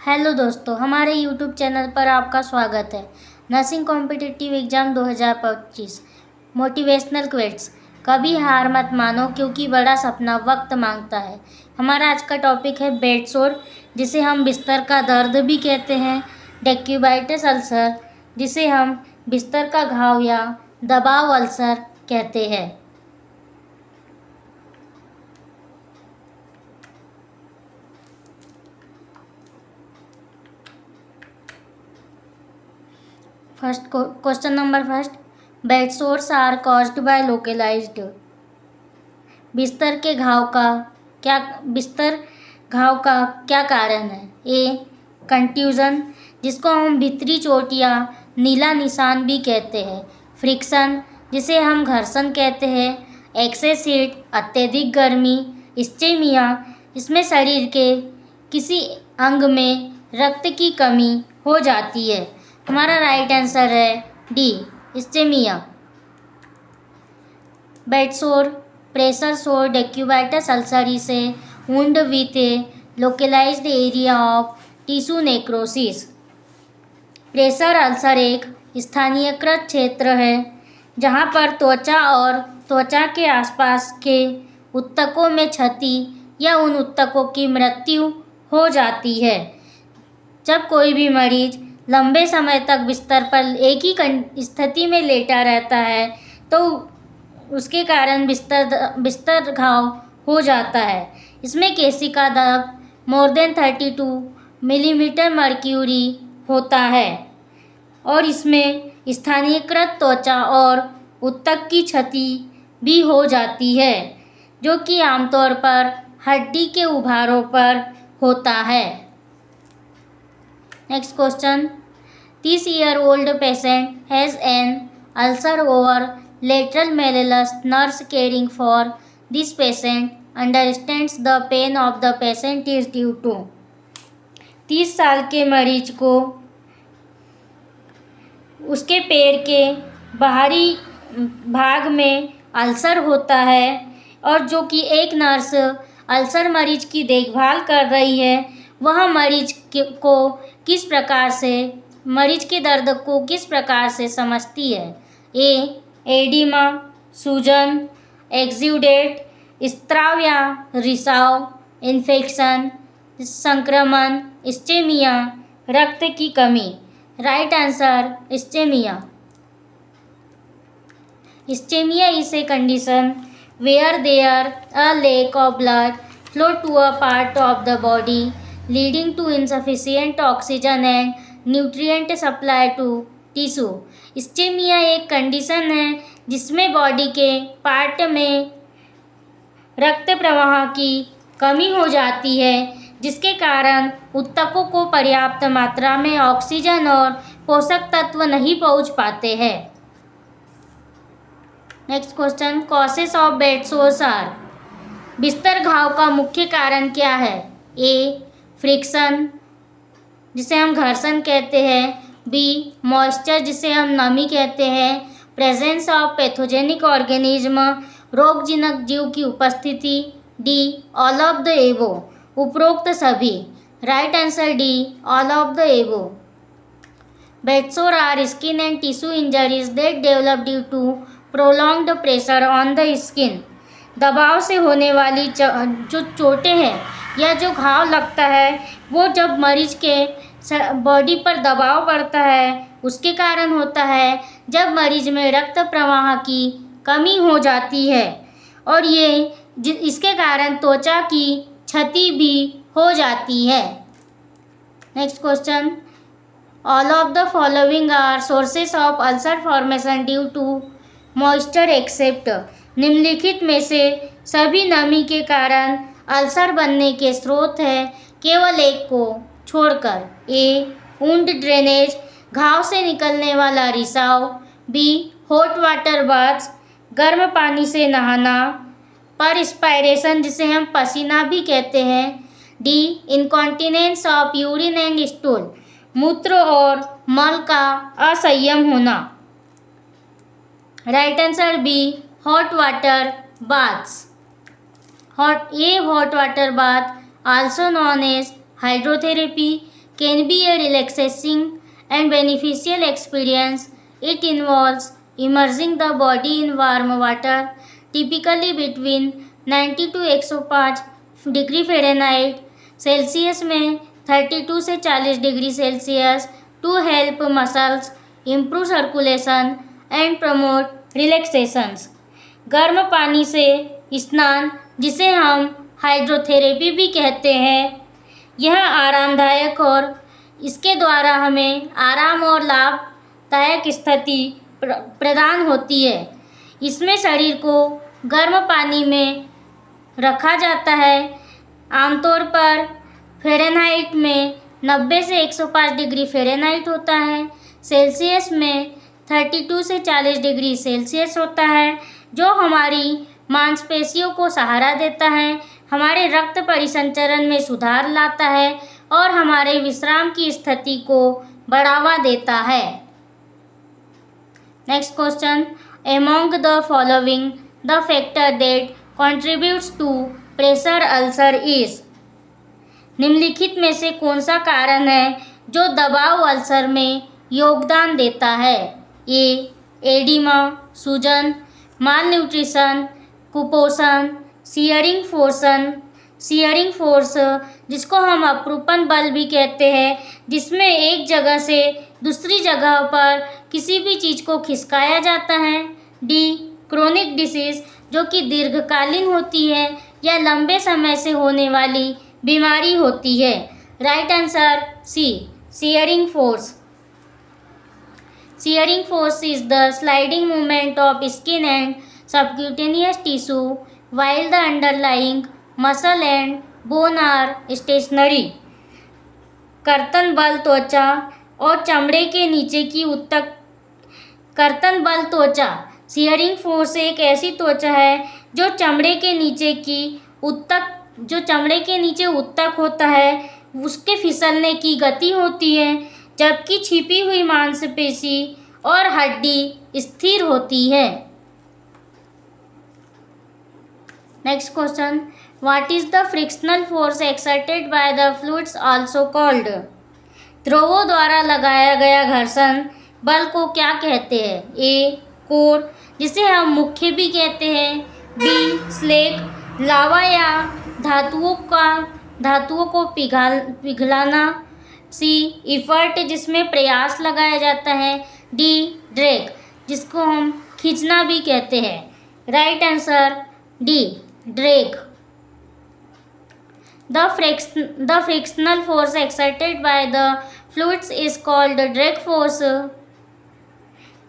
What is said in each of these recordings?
Hello दोस्तों, हमारे YouTube channel पर आपका स्वागत है। Nursing competitive exam 2025 motivational quotes. कभी हार मत मानो क्योंकि बड़ा सपना वक्त मांगता है। हमारा आज का टॉपिक है बेड सोर, जिसे हम बिस्तर का दर्द भी कहते हैं। डेक्यूबाइटिस अल्सर, जिसे हम बिस्तर का घाव या दबाव अल्सर कहते हैं। Question number first. Bed sores are caused by localized. बिस्तर घाव का क्या कारण है? ए. कंट्यूजन, जिसको हम भीतरी चोट या नीला निशान भी कहते हैं। फ्रिक्शन, जिसे हम घर्षण कहते हैं। एक्सेस हीट, अत्यधिक गर्मी। इस्चेमिया, इसमें शरीर के किसी अंग में रक्त की कमी हो जाती है। हमारा राइट आंसर है D, ischaemia. Bed sore, pressure sore, decubitus ulcer is a wound with a localised area of tissue necrosis. Pressure ulcer एक स्थानीयकृत क्षेत्र है जहां पर त्वचा और त्वचा के आसपास के ऊतकों में क्षति या उन ऊतकों की मृत्यु हो जाती है। जब कोई भी मरीज लंबे समय तक बिस्तर पर एक ही स्थिति में लेटा रहता है तो उसके कारण बिस्तर घाव हो जाता है। इसमें केशिका दब मोर देन 32 मिलीमीटर मर्क्यूरी होता है और इसमें स्थानीयकृत त्वचा और ऊतक की क्षति भी हो जाती है, जो कि आमतौर पर हड्डी के उभारों पर होता है। Next question. This year-old patient has an ulcer over lateral malleus. Nurse caring for this patient understands the pain of the patient is due to. 30 साल के मरीज को उसके पैर के बाहरी भाग में अल्सर होता है और जो कि एक नर्स अल्सर मरीज की देखभाल कर रही है, वह मरीज के दर्द को किस प्रकार से समझती है। ए. एडिमा, सूजन, एक्सुडेट, स्त्राव या रिसाव, इन्फेक्शन, संक्रमण, इस्चेमिया, रक्त की कमी। Right answer ischaemia. Ischaemia is a condition where there a lack of blood flow to a part of the body leading to insufficient oxygen and nutrient supply to tissue. Ischaemia एक condition है जिसमें body के part में रक्त प्रवाह की कमी हो जाती है, जिसके कारण ऊतकों को पर्याप्त मात्रा में ऑक्सीजन और पोषक तत्व नहीं पहुंच पाते हैं। Next question. Causes of bed sores are. बिस्तर घाव का मुख्य कारण क्या है? ए. फ्रिक्शन, जिसे हम घर्षण कहते हैं। बी. मॉइस्चर, जिसे हम नमी कहते हैं। प्रेजेंस ऑफ पैथोजेनिक ऑर्गेनिज्म, रोगजनक जीव की उपस्थिति। D. All of the above, उपरोक्त सभी। Right answer D, all of the above. Bed sore are skin and tissue injuries that develop due to prolonged pressure on the skin. दबाव से होने वाली जो चोटें हैं या जो घाव लगता है, वो जब मरीज के बॉडी पर दबाव पड़ता है उसके कारण होता है, जब मरीज में रक्त प्रवाह की कमी हो जाती है और इसके कारण त्वचा की क्षति भी हो जाती है। Next question. All of the following are sources of ulcer formation due to moisture except. निम्नलिखित में से सभी नमी के कारण अल्सर बनने के स्रोत हैं केवल एक को छोड़कर. ए. वुंड ड्रेनेज, घाव से निकलने वाला रिसाव. बी. हॉट वाटर बाथ्स, गर्म पानी से नहाना. परस्पायरेशन, जिसे हम पसीना भी कहते हैं. D. Incontinence of urine and stool, मूत्र और मल का असंयम होना. Right answer B, hot water baths. Hot water bath also known as hydrotherapy can be a relaxing and beneficial experience. It involves immersing the body in warm water, typically between 90 to 105 degree Fahrenheit Celsius में 32 से 40 degree Celsius to help muscles improve circulation and promote relaxations. गर्म पानी से स्नान, जिसे हम hydrotherapy भी कहते हैं, यह आरामदायक और इसके द्वारा हमें आराम और लाभदायक स्थिति प्रदान होती है। इसमें शरीर को गर्म पानी में रखा जाता है। आमतौर पर फ़ारेनहाइट में 90 से 105 डिग्री फ़ारेनहाइट होता है। सेल्सियस में 32 से 40 डिग्री सेल्सियस होता है, जो हमारी मांसपेशियों को सहारा देता है, हमारे रक्त परिसंचरण में सुधार लाता है और हमारे विश्राम की स्थिति को बढ़ावा देता है। Next question, among the following the factor that contributes to pressure ulcer is. निम्नलिखित में से कौन सा कारण है जो दबाव अल्सर में योगदान देता है? ए एडिमा सूजन, माल न्यूट्रिशन, कुपोषण, सियरिंग फोर्स जिसको हम अपरूपण बल भी कहते हैं, जिसमें एक जगह से दूसरी जगह पर किसी भी चीज़ को खिसकाया जाता है। डी क्रोनिक डिसीज, जो कि दीर्घकालीन होती है या लंबे समय से होने वाली बीमारी होती है। Right answer C shearing force. Shearing force is the sliding movement of skin and subcutaneous tissue while the underlying muscle and bone are stationary. कर्तन बल त्वचा और चमड़े के नीचे की उत्तक कर्तन बल त्वचा। शियरिंग फोर्स एक ऐसी त्वचा है जो चमड़े के नीचे उत्तक होता है, उसके फिसलने की गति होती है, जबकि छिपी हुई मांसपेशी और हड्डी स्थिर होती है। Next question, what is the frictional force exerted by the fluids also called? द्रवों द्वारा लगाया गया घर्षण बल को क्या कहते हैं? ए कोर, जिसे हम मुख्य भी कहते हैं। बी स्लेक, लावा या धातुओं को पिघलाना। सी इफर्ट, जिसमें प्रयास लगाया जाता है। डी ड्रैग, जिसको हम खींचना भी कहते हैं। Right answer D drag. The frictional force exerted by the fluids is called drag force.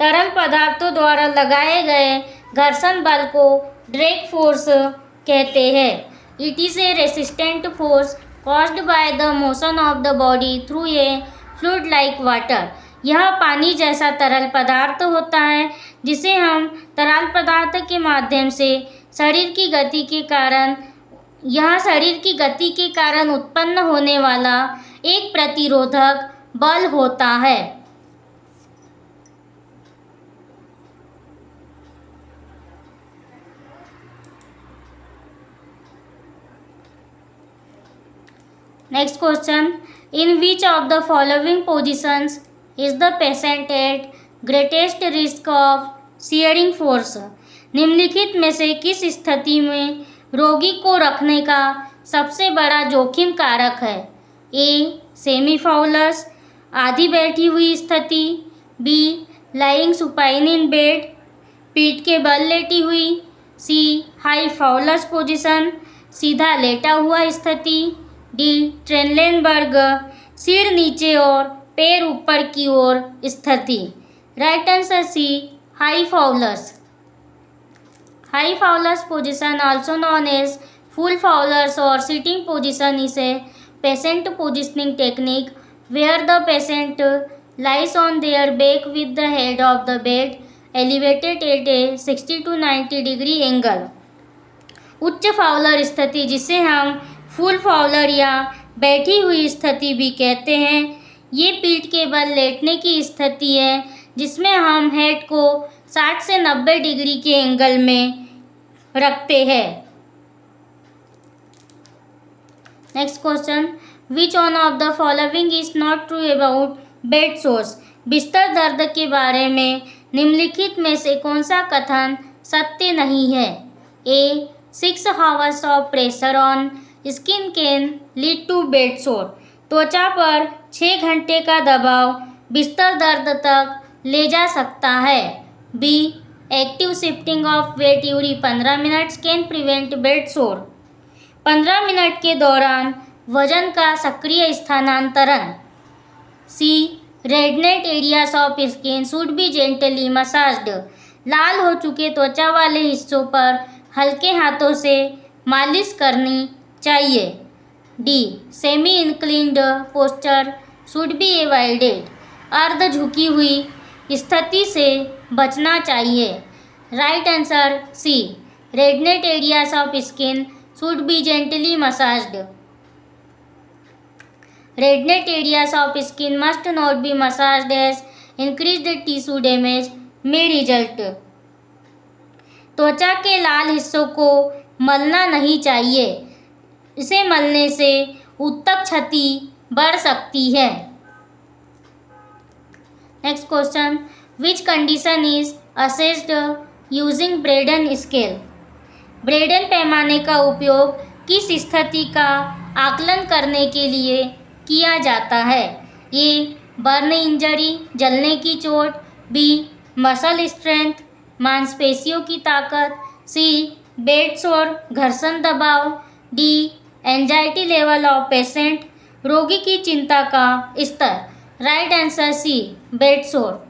तरल पदार्थों द्वारा लगाए गए घर्षण बल को ड्रैग फोर्स कहते हैं। It is a resistant force caused by the motion of the body through a fluid like water। यह पानी जैसा तरल पदार्थ होता है, जिसे हम तरल पदार्थ के माध्यम से शरीर की गति के कारण उत्पन्न होने वाला एक प्रतिरोधक बल होता है। Next question, in which of the following positions is the patient at greatest risk of shearing force? निम्नलिखित में से किस स्थिति में रोगी को रखने का सबसे बड़ा जोखिम कारक है? ए सेमी फाउलस, आधी बैठी हुई स्थिति। B lying supine in bed, पीठ के बल लेटी हुई। सी हाई फाउलस पोजिशन, सीधा लेटा हुआ स्थिति। डी ट्रेनलेनबर्ग, सिर नीचे और पैर ऊपर की ओर स्थिति। Right answer C high Fowler's. High Fowler's position, also known as full Fowler's और sitting position, is a patient positioning technique where the patient lies on their back with the head of the bed elevated at a 60 to 90 degree angle. उच्च Fowler स्थिति, जिसे हम full Fowler या बैठी हुई स्थिति भी कहते हैं, ये पीठ के बल लेटने की स्थिति है, जिसमें हम हेड को 60 से 90 डिग्री के एंगल में रखते हैं। Next question, which one of the following is not true about bed source? बिस्तर दर्द के बारे में निम्नलिखित में से कौन सा कथन सत्य नहीं है? A 6 hours of pressure on skin can lead to bed sore. त्वचा पर 6 घंटे का दबाव बिस्तर दर्द तक ले जा सकता है। B active shifting of weight every 15 minutes can prevent bed sore. 15 minute के दौरान वजन का सक्रिय स्थानांतरण। C reddened areas of skin should be gently massaged. लाल हो चुके त्वचा वाले हिस्सों पर हल्के हाथों से मालिश करनी चाहिए। D semi inclined posture should be avoided. अर्ध झुकी हुई स्थिति से बचना चाहिए। Right answer C reddened areas of skin should be gently massaged. Rednet areas of skin must not be massaged as increased tissue damage may result। त्वचा के लाल हिस्सों को मलना नहीं चाहिए, इसे मलने से उत्तक क्षति बढ़ सकती है। Next question, which condition is assessed using Braden scale? Braden पैमाने का उपयोग किस स्थिति का आकलन करने के लिए किया जाता है? ए बर्न इंजरी जलने की चोट। बी मसल स्ट्रेंथ मांसपेशियों की ताकत। सी बेड सोर घर्षण दबाव। D anxiety level of patient रोगी की चिंता का स्तर। Right answer C bed sore.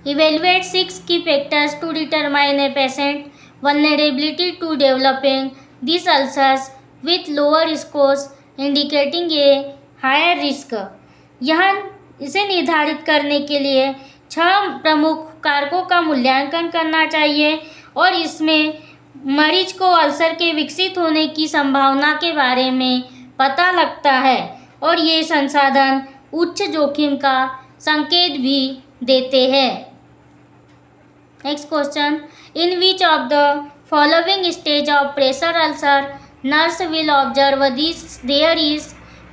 Evaluate 6 key factors to determine a patient vulnerability to developing this ulcers with lower scores indicating a higher risk. यहाँ इसे निर्धारित करने के लिए 6 प्रमुख कारकों का मूल्यांकन करना चाहिए और इसमें मरीज को अल्सर के विकसित होने की संभावना के बारे में पता लगता है और ये संसाधन उच्च जोखिम का संकेत भी देते हैं। Next question, in which of the following stage of pressure ulcer nurse will observe this there is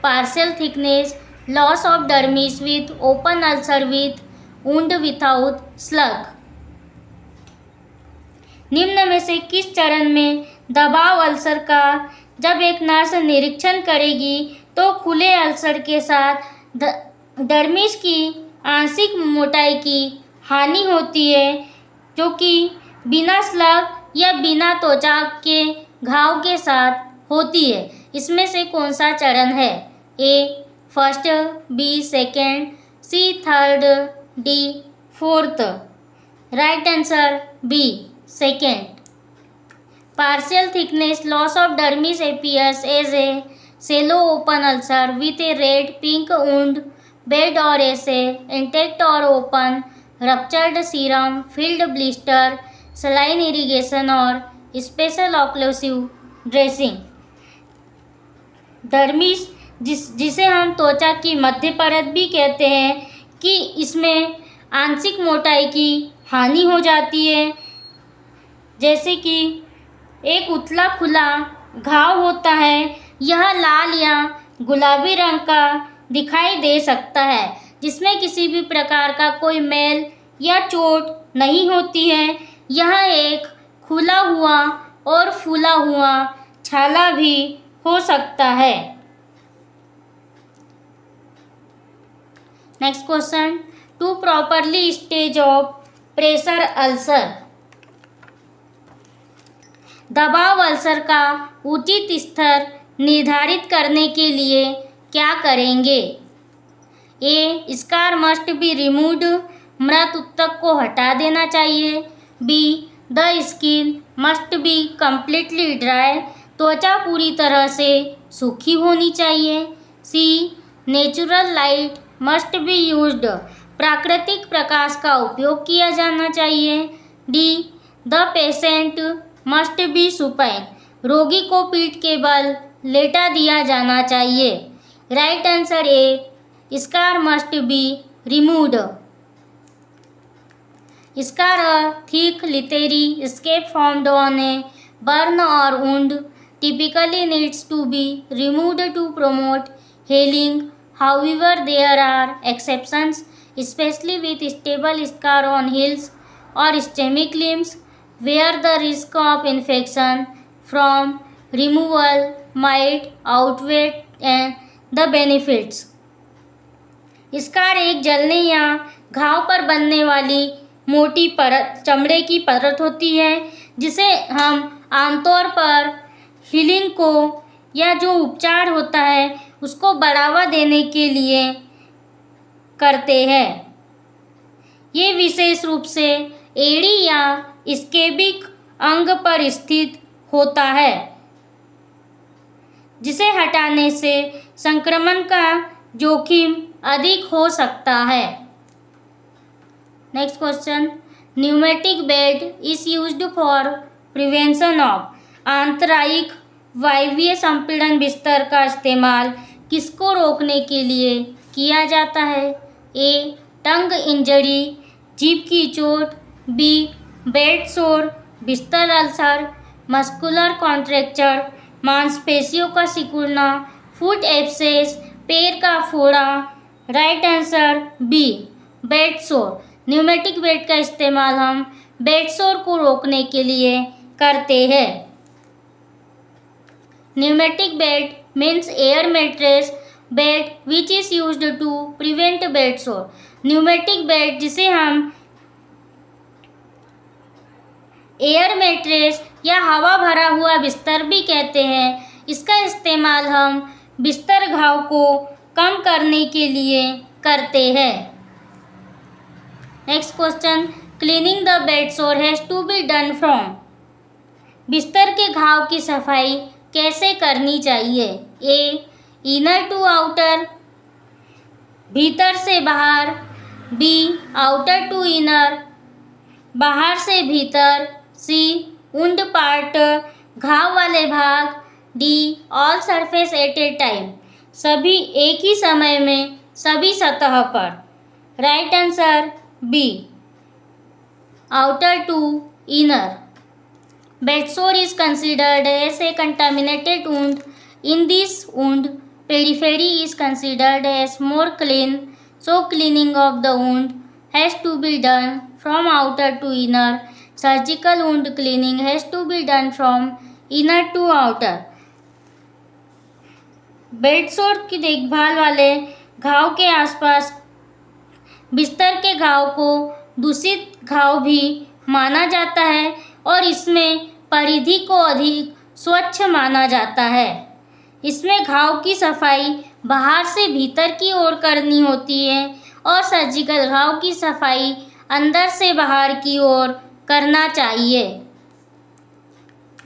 partial thickness, loss of dermis with open ulcer with wound without slug। निम्न में से किस चरण में दबाव अल्सर का जब एक नर्स निरीक्षण करेगी तो खुले अल्सर के साथ डर्मिस की आंशिक मोटाई की हानि होती है, जो कि बिना स्लग या बिना त्वचा के घाव के साथ होती है? इसमें से कौन सा चरण है? A first, B second, C third, D fourth. Right answer B second. Partial thickness loss of dermis appears as a shallow open ulcer with a red pink wound bed or as a intact or open ruptured serum filled blister, saline irrigation और special occlusive dressing. Dermis जिसे हम त्वचा की मध्य परत भी कहते हैं कि इसमें आंशिक मोटाई की हानि हो जाती है, जैसे कि एक उथला खुला घाव होता है। यह लाल या गुलाबी रंग का दिखाई दे सकता है, जिसमें किसी भी प्रकार का कोई मैल या चोट नहीं होती है। यह एक खुला हुआ और फूला हुआ छाला भी हो सकता है। Next question, to properly stage of pressure ulcer. दबाव अल्सर का उचित स्तर निर्धारित करने के लिए क्या करेंगे? A scar must be removed मृत उत्तक को हटा देना चाहिए। B the skin must be completely dry त्वचा पूरी तरह से सूखी होनी चाहिए। C natural light must be used प्राकृतिक प्रकाश का उपयोग किया जाना चाहिए। D the patient must be supine रोगी को पीठ के बल लेटा दिया जाना चाहिए। Right answer A scar must be removed. Scar a thick leathery scape formed on a burn or wound typically needs to be removed to promote healing. However, there are exceptions, especially with stable scar on heels or ischemic limbs, where the risk of infection from removal might outweigh the benefits. Scar एक जलने या घाव पर बनने वाली मोटी परत चमड़े की परत होती है जिसे हम आमतौर पर हीलिंग को या जो उपचार होता है उसको बढ़ावा देने के लिए करते हैं। ये विशेष रूप से एड़ी या स्केबिक अंग पर स्थित होता है जिसे हटाने से संक्रमण का जोखिम अधिक हो सकता है। Next question, pneumatic bed is used for prevention of आंतरायिक वायवीय संपीड़न। बिस्तर का इस्तेमाल किसको रोकने के लिए किया जाता है? ए, टंग इंजरी, जीभ की चोट, बी, बेड सोर, बिस्तर अल्सर, मस्कुलर कॉन्ट्रैक्चर, मांसपेशियों का सिकुड़ना, फुट एब्सेस, पैर का फोड़ा। Right answer B, bed sore. Pneumatic bed का इस्तेमाल हम बेड सोर को रोकने के लिए करते हैं। Pneumatic bed means air mattress bed which is used to prevent bed sore. Pneumatic bed जिसे हम एयर मैट्रेस या हवा भरा हुआ बिस्तर भी कहते हैं, इसका इस्तेमाल हम बिस्तर घाव को कम करने के लिए करते हैं। Next question, cleaning the bed sore has to be done from. बिस्तर के घाव की सफाई कैसे करनी चाहिए? ए, इनर टू आउटर, भीतर से बाहर, बी, आउटर टू इनर, बाहर से भीतर, सी, वुंड पार्ट, घाव वाले भाग, D, all surface at a time, सभी एक ही समय में सभी सतह पर। Right answer B, outer to inner. Bed sore is considered as a contaminated wound. In this wound, periphery is considered as more clean, so cleaning of the wound has to be done from outer to inner. Surgical wound cleaning has to be done from inner to outer. Bed सोर की देखभाल वाले घाव के आसपास बिस्तर के घाव को दूषित घाव भी माना जाता है और इसमें परिधि को अधिक स्वच्छ माना जाता है। इसमें घाव की सफाई बाहर से भीतर की ओर करनी होती है और सर्जिकल घाव की सफाई अंदर से बाहर की ओर करना चाहिए।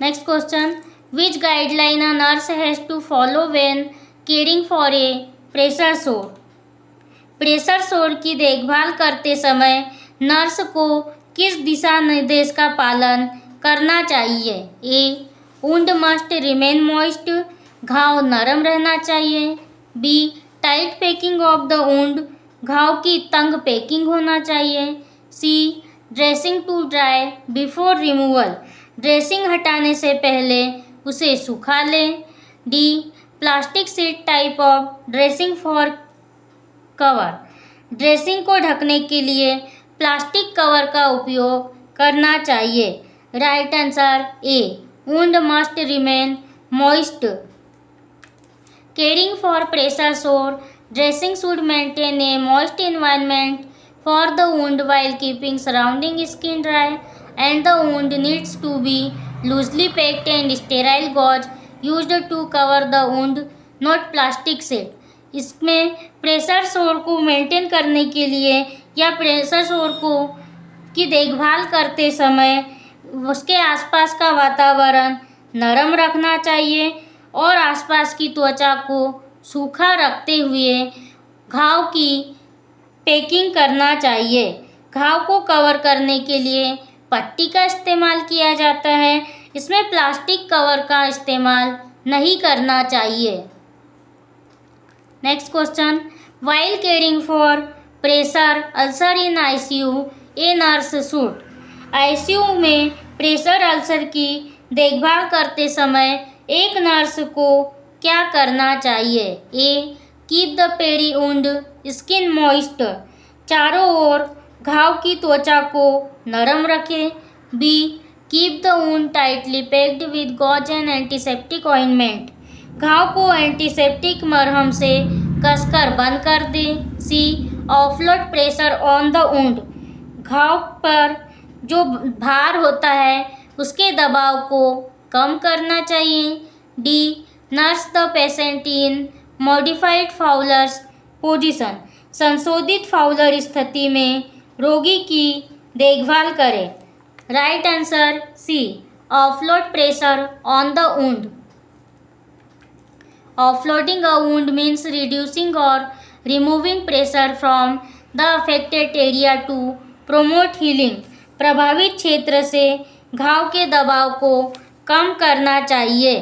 Next question, which guideline a nurse has to follow when caring for a pressure sore. Pressure sore की देखभाल करते समय नर्स को किस दिशा निर्देश का पालन करना चाहिए? A, wound must remain moist, घाव नरम रहना चाहिए। B, tight packing of the wound, घाव की तंग पैकिंग होना चाहिए। C, dressing to dry before removal, dressing हटाने से पहले उसे सुखा लें। D, plastic sheet type of dressing for cover, dressing को ढकने के लिए प्लास्टिक कवर का उपयोग करना चाहिए। Right answer A, wound must remain moist. Caring for pressure sore, dressing should maintain a moist environment for the wound while keeping surrounding skin dry, and the wound needs to be loosely packed and sterile gauze used to cover the wound, not plastic sheet. इसमें pressure सोर को maintain करने के लिए या pressure सोर को की देखभाल करते समय उसके आसपास का वातावरण नरम रखना चाहिए और आसपास की त्वचा को सूखा रखते हुए घाव की पैकिंग करना चाहिए। घाव को कवर करने के लिए पट्टी का इस्तेमाल किया जाता है, इसमें प्लास्टिक कवर का इस्तेमाल नहीं करना चाहिए। Next question, while caring for pressure ulcer in ICU, a nurse should. ICU में प्रेशर अल्सर की देखभाल करते समय एक नर्स को क्या करना चाहिए? A. Keep the periwound skin moist, चारों ओर घाव की त्वचा को नरम रखें। B. Keep the wound tightly packed with gauze and antiseptic ointment, घाव को एंटीसेप्टिक मरहम से कसकर बंद कर दें। C. Offload pressure on the wound, घाव पर जो भार होता है उसके दबाव को कम करना चाहिए। D. Nurse the patient in modified Fowler's position, संशोधित फाउलर स्थिति में रोगी की देखभाल करें। Right answer C. Offload pressure on the wound. Offloading a wound means reducing or removing pressure from the affected area to promote healing. प्रभावित क्षेत्र से घाव के दबाव को कम करना चाहिए।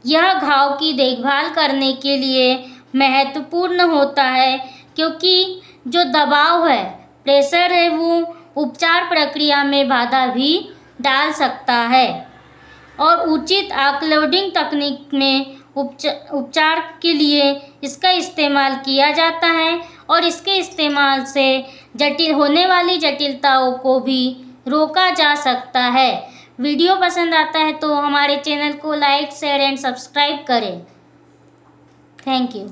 यह घाव की देखभाल करने के लिए महत्वपूर्ण होता है क्योंकि जो दबाव है, प्रेशर है, वो उपचार प्रक्रिया में बाधा भी डाल सकता है। और उचित ऑफलोडिंग तकनीक में उपचार के लिए इसका इस्तेमाल किया जाता है और इसके इस्तेमाल से होने वाली जटिलताओं को भी रोका जा सकता है। वीडियो पसंद आता है तो हमारे चैनल को लाइक, शेयर एंड सब्सक्राइब करें। Thank you.